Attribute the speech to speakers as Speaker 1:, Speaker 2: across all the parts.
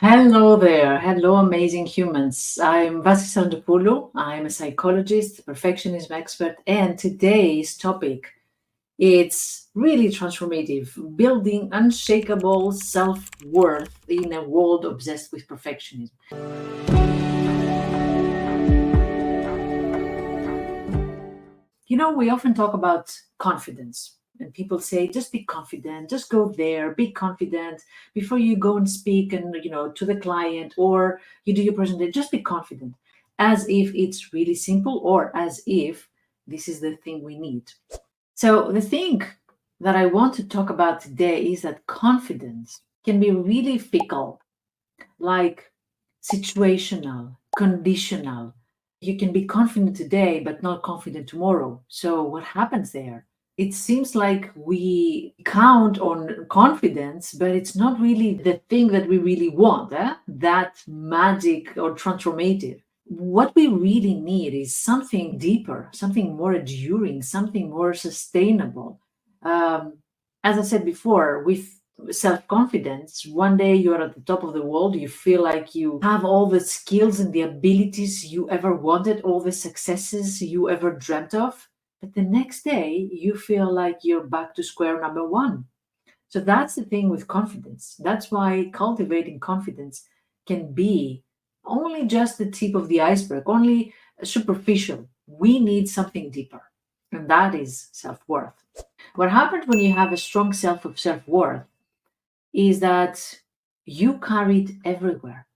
Speaker 1: Hello there. Hello, amazing humans. I'm Vassia. I'm a psychologist, perfectionism expert, and today's topic it's really transformative, building unshakable self-worth in a world obsessed with perfectionism. We often talk about confidence, and people say, just be confident, just go there, be confident before you go and speak and, to the client or you do your presentation, just be confident, as if it's really simple or as if this is the thing we need. So, the thing that I want to talk about today is that confidence can be really fickle, like situational, conditional. You can be confident today, but not confident tomorrow. So, what happens there? It seems like we count on confidence, but it's not really the thing that we really want, that magic or transformative. What we really need is something deeper, something more enduring, something more sustainable. Um, as I said before, with self-confidence, one day you're at the top of the world, you feel like you have all the skills and the abilities you ever wanted, all the successes you ever dreamt of, but the next day you feel like you're back to square number one. So that's the thing with confidence. That's why cultivating confidence can be only just the tip of the iceberg, only superficial. We need something deeper, and that is self-worth. What happens when you have a strong self of self-worth is that you carry it everywhere,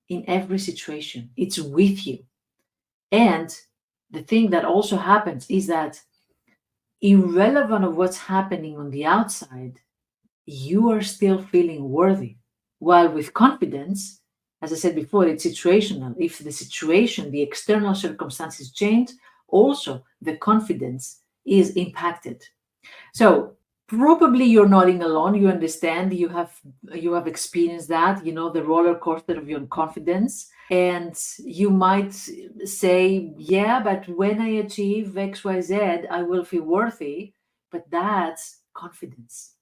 Speaker 1: in every situation. It's with you. And the thing that also happens is that, irrelevant of what's happening on the outside, you are still feeling worthy. While with confidence, as I said before, it's situational. If the situation, the external circumstances change, also the confidence is impacted. So probably you're nodding along. You understand. You have experienced that. You know the roller coaster of your confidence, and you might say, "Yeah, but when I achieve X, Y, Z, I will feel worthy." But that's confidence.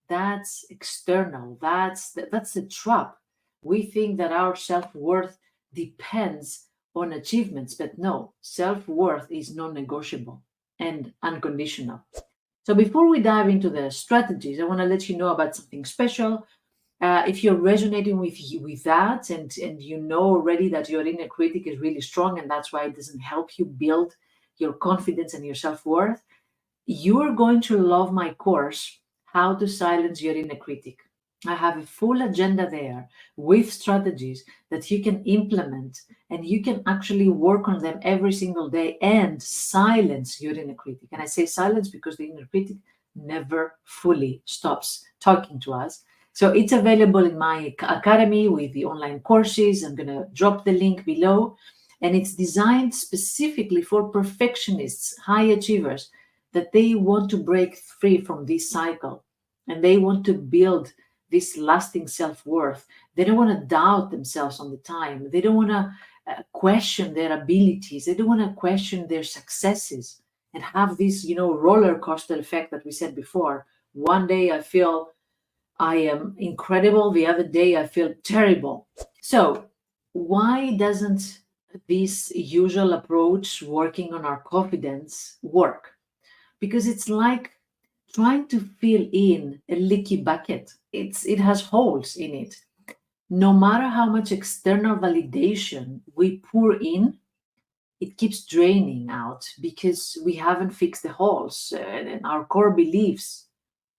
Speaker 1: That's external. That's the trap. We think that our self-worth depends on achievements, but no, self-worth is non-negotiable and unconditional. So before we dive into the strategies, I want to let you know about something special. If you're resonating with that, and you know already that your inner critic is really strong, and that's why it doesn't help you build your confidence and your self-worth, you're going to love my course, How to Silence Your Inner Critic. I have a full agenda there with strategies that you can implement, and you can actually work on them every single day and silence your inner critic. And I say silence because the inner critic never fully stops talking to us. So it's available in my academy with the online courses. I'm going to drop the link below. And it's designed specifically for perfectionists, high achievers, that they want to break free from this cycle and they want to build this lasting self-worth. They don't want to doubt themselves on the time. They don't want to question their abilities. They don't want to question their successes and have this, roller coaster effect that we said before. One day I feel I am incredible. The other day I feel terrible. So why doesn't this usual approach, working on our confidence, work? Because it's like trying to fill in a leaky bucket. It has holes in it. No matter how much external validation we pour in, it keeps draining out because we haven't fixed the holes and our core beliefs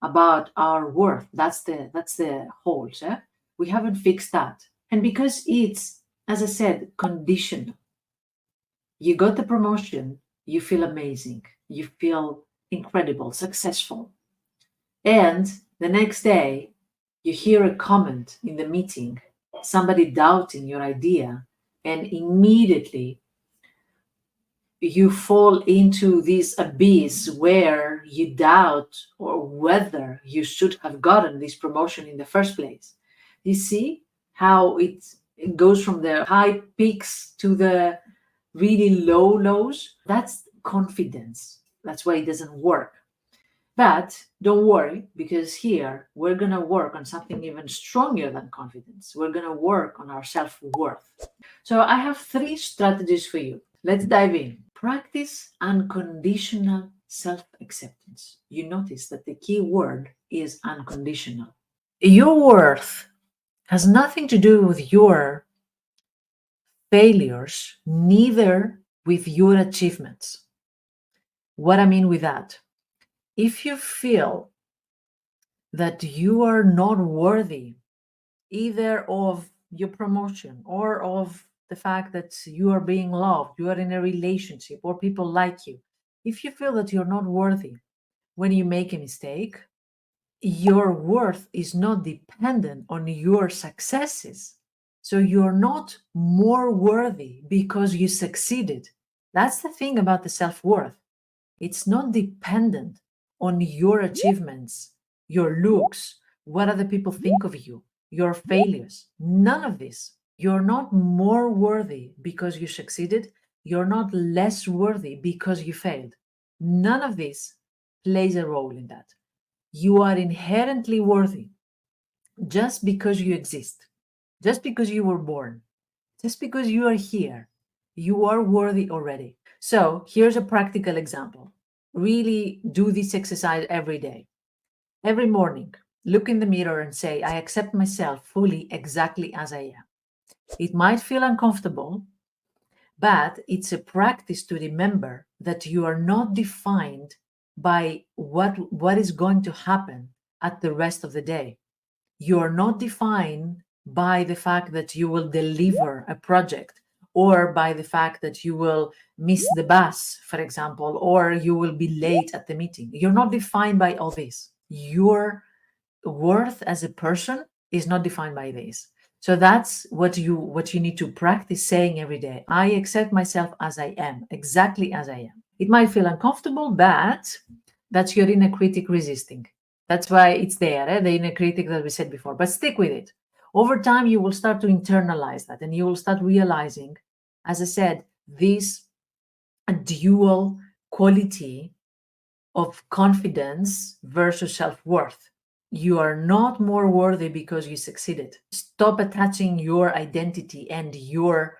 Speaker 1: about our worth. That's the holes. We haven't fixed that, and because it's, as I said, conditional. You got the promotion, you feel amazing, you feel incredible, successful. And the next day, you hear a comment in the meeting, somebody doubting your idea, and immediately you fall into this abyss where you doubt or whether you should have gotten this promotion in the first place. You see how it goes from the high peaks to the really low lows? That's confidence. That's why it doesn't work. But don't worry, because here we're going to work on something even stronger than confidence. We're going to work on our self worth. So I have three strategies for you. Let's dive in. Practice unconditional self acceptance. You notice that the key word is unconditional. Your worth has nothing to do with your failures, neither with your achievements. What I mean with that, if you feel that you are not worthy either of your promotion or of the fact that you are being loved, you are in a relationship, or people like you, if you feel that you're not worthy when you make a mistake, your worth is not dependent on your successes. So you're not more worthy because you succeeded. That's the thing about the self worth. It's not dependent on your achievements, your looks, what other people think of you, your failures. None of this. You're not more worthy because you succeeded. You're not less worthy because you failed. None of this plays a role in that. You are inherently worthy just because you exist, just because you were born, just because you are here. You are worthy already. So here's a practical example. Really do this exercise every day. Every morning, look in the mirror and say, I accept myself fully exactly as I am. It might feel uncomfortable, but it's a practice to remember that you are not defined by what is going to happen at the rest of the day. You are not defined by the fact that you will deliver a project or by the fact that you will miss the bus, for example, or you will be late at the meeting. You're not defined by all this. Your worth as a person is not defined by this. So that's what you need to practice saying every day. I accept myself as I am, exactly as I am. It might feel uncomfortable, but that's your inner critic resisting. That's why it's there, the inner critic that we said before. But stick with it. Over time, you will start to internalize that and you will start realizing, as I said, this dual quality of confidence versus self worth. You are not more worthy because you succeeded. Stop attaching your identity and your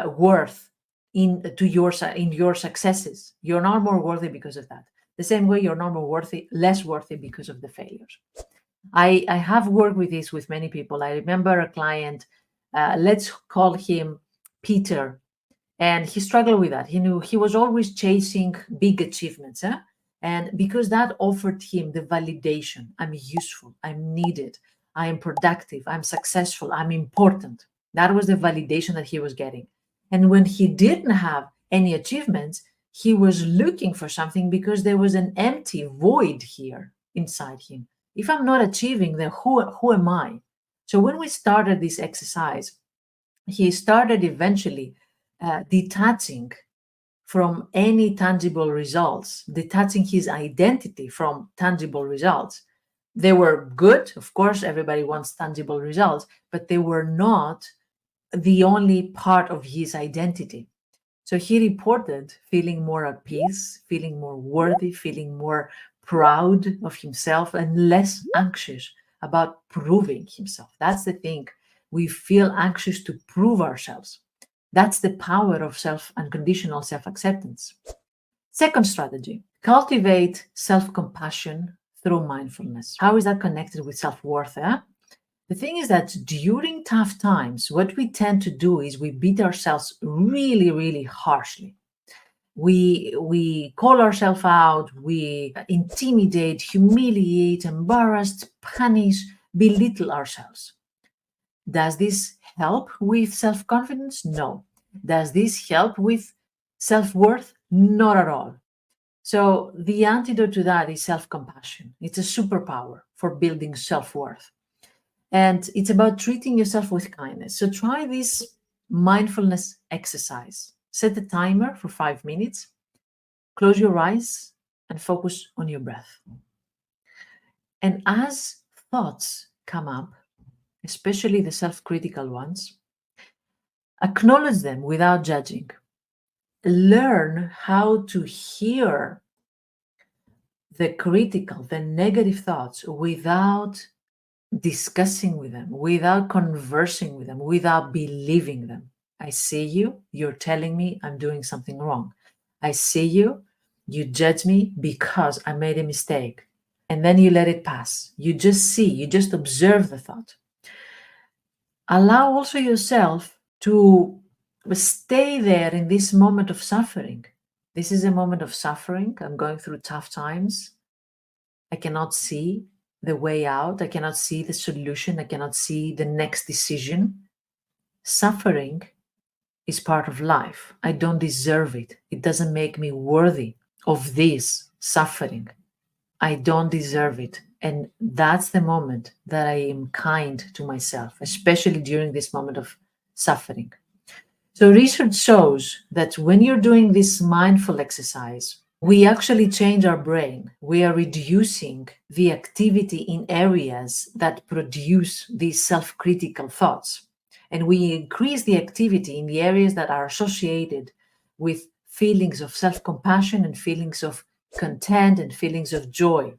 Speaker 1: worth in your successes. You're not more worthy because of that. The same way you're not more worthy, less worthy because of the failures. I have worked with this with many people. I remember a client, let's call him Peter, and he struggled with that. He knew he was always chasing big achievements, and because that offered him the validation: I'm useful, I'm needed, I am productive, I'm successful, I'm important. That was the validation that he was getting. And when he didn't have any achievements, he was looking for something because there was an empty void here inside him. If I'm not achieving, then who am I? So when we started this exercise, he started eventually detaching from any tangible results, detaching his identity from tangible results. They were good, of course, everybody wants tangible results, but they were not the only part of his identity. So he reported feeling more at peace, feeling more worthy, feeling more proud of himself, and less anxious about proving himself. That's the thing. We feel anxious to prove ourselves. That's the power of unconditional self acceptance. Second strategy, cultivate self compassion through mindfulness. How is that connected with self worth? The thing is that during tough times, what we tend to do is we beat ourselves really, really harshly. We call ourselves out, we intimidate, humiliate, embarrass, punish, belittle ourselves. Does this help with self confidence? No. Does this help with self worth? Not at all. So, the antidote to that is self compassion. It's a superpower for building self worth. And it's about treating yourself with kindness. So, try this mindfulness exercise. Set a timer for 5 minutes, close your eyes, and focus on your breath. And as thoughts come up, especially the self critical ones, acknowledge them without judging. Learn how to hear the critical, the negative thoughts without discussing with them, without conversing with them, without believing them. I see you, you're telling me I'm doing something wrong. I see you, you judge me because I made a mistake. And then you let it pass. You just see, you just observe the thought. Allow also yourself to stay there in this moment of suffering. This is a moment of suffering. I'm going through tough times. I cannot see the way out. I cannot see the solution. I cannot see the next decision. Suffering is part of life. I don't deserve it. It doesn't make me worthy of this suffering. I don't deserve it. And that's the moment that I am kind to myself, especially during this moment of suffering. So research shows that when you're doing this mindful exercise, we actually change our brain. We are reducing the activity in areas that produce these self-critical thoughts. And we increase the activity in the areas that are associated with feelings of self-compassion and feelings of content and feelings of joy.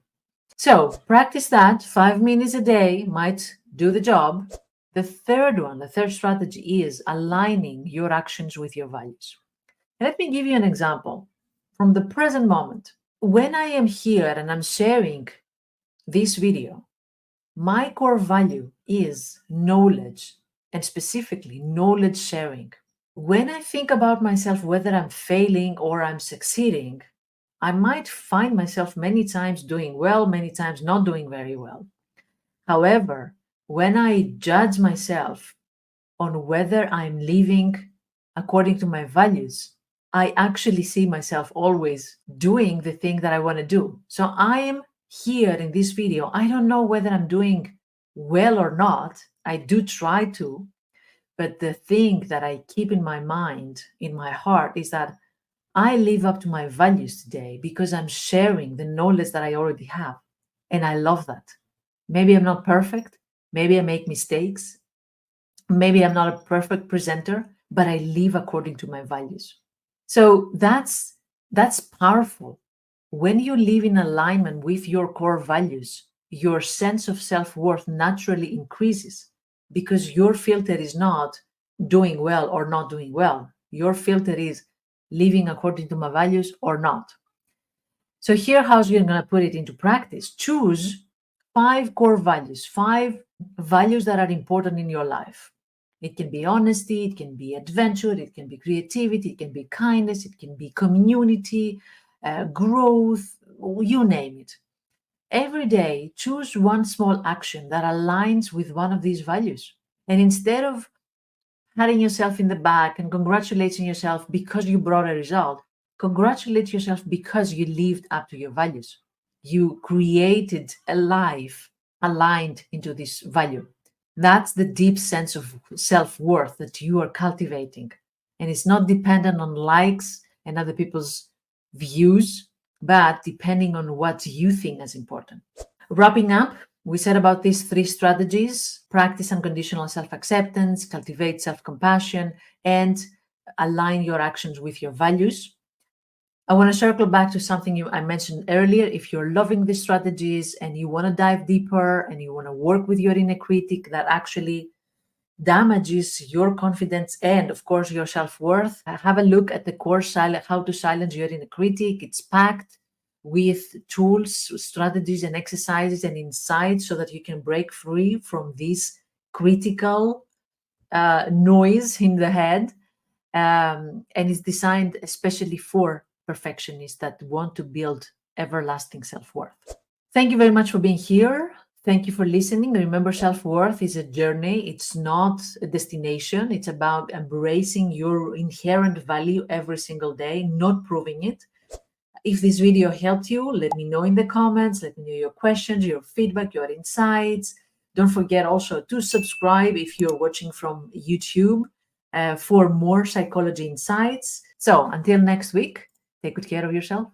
Speaker 1: So practice that. 5 minutes a day might do the job. The third strategy is aligning your actions with your values. Let me give you an example from the present moment. When I am here and I'm sharing this video, my core value is knowledge, and specifically knowledge sharing. When I think about myself, whether I'm failing or I'm succeeding, I might find myself many times doing well, many times not doing very well. However, when I judge myself on whether I'm living according to my values, I actually see myself always doing the thing that I want to do. So I am here in this video. I don't know whether I'm doing well or not. I do try to, but the thing that I keep in my mind, in my heart, is that I live up to my values today because I'm sharing the knowledge that I already have. And I love that. Maybe I'm not perfect. Maybe I make mistakes. Maybe I'm not a perfect presenter, but I live according to my values. So that's powerful. When you live in alignment with your core values, your sense of self-worth naturally increases because your filter is not doing well or not doing well. Your filter is living according to my values or not. So here, how you're going to put it into practice. Choose 5 core values, 5 values that are important in your life. It can be honesty, it can be adventure, it can be creativity, it can be kindness, it can be community, growth, you name it. Every day, choose one small action that aligns with one of these values. And instead of patting yourself in the back and congratulating yourself because you brought a result, congratulate yourself because you lived up to your values. You created a life aligned into this value. That's the deep sense of self-worth that you are cultivating. And it's not dependent on likes and other people's views, but depending on what you think is important. Wrapping up, we said about these 3 strategies: practice unconditional self-acceptance, cultivate self-compassion, and align your actions with your values. I want to circle back to something I mentioned earlier. If you're loving these strategies and you want to dive deeper and you want to work with your inner critic that actually damages your confidence and, of course, your self-worth, have a look at the course, How to Silence Your Inner Critic. It's packed with tools, strategies, and exercises and insights so that you can break free from this critical noise in the head. And it's designed especially for perfectionists that want to build everlasting self-worth. Thank you very much for being here. Thank you for listening. Remember, self-worth is a journey. It's not a destination. It's about embracing your inherent value every single day, not proving it. If this video helped you, let me know in the comments. Let me know your questions, your feedback, your insights. Don't forget also to subscribe if you're watching from YouTube for more psychology insights. So until next week, take good care of yourself.